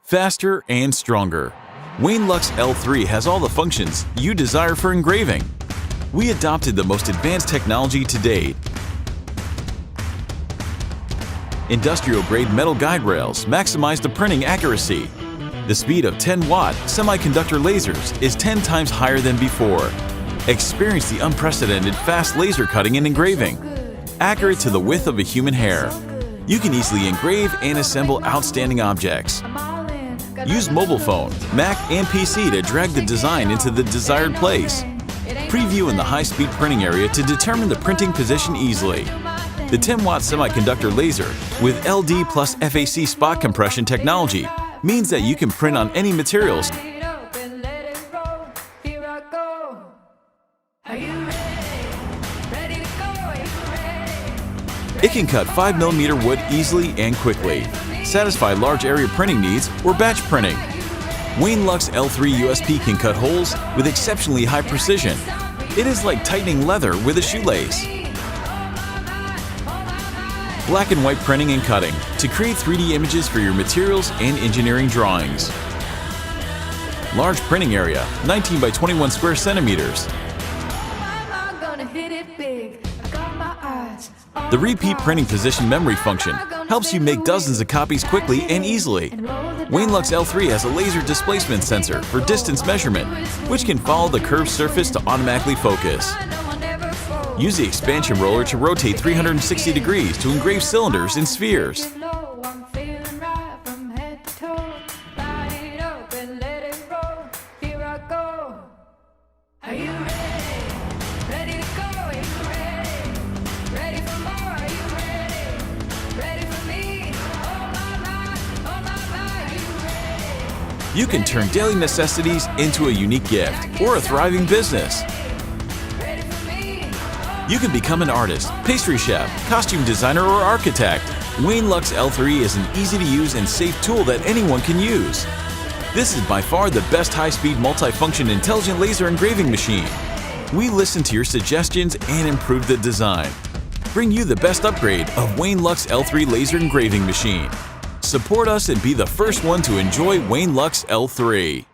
faster, and stronger. Wainlux L3 has all the functions you desire for engraving. We adopted the most advanced technology to date. Industrial-grade metal guide rails maximize the printing accuracy. The speed of 10-watt semiconductor lasers is 10 times higher than before. Experience the unprecedented fast laser cutting and engraving. Accurate to the width of a human hair. You can easily engrave and assemble outstanding objects. Use mobile phone, Mac, and PC to drag the design into the desired place. Preview in the high-speed printing area to determine the printing position easily. The 10-watt semiconductor laser with LD plus FAC spot compression technology means that you can print on any materials. It can cut 5mm wood easily and quickly, satisfy large area printing needs or batch printing. Wainlux L3 USP can cut holes with exceptionally high precision. It is like tightening leather with a shoelace. Black and white printing and cutting to create 3D images for your materials and engineering drawings. Large printing area, 19 by 21 square centimeters. The repeat printing position memory function helps you make dozens of copies quickly and easily. Wainlux L3 has a laser displacement sensor for distance measurement, which can follow the curved surface to automatically focus. Use the expansion roller to rotate 360 degrees to engrave cylinders and spheres. You can turn daily necessities into a unique gift or a thriving business. You can become an artist, pastry chef, costume designer, or architect. Wainlux L3 is an easy-to-use and safe tool that anyone can use. This is by far the best high-speed multifunction intelligent laser engraving machine. We listen to your suggestions and improve the design. Bring you the best upgrade of Wainlux L3 laser engraving machine. Support us and be the first one to enjoy Wainlux L3.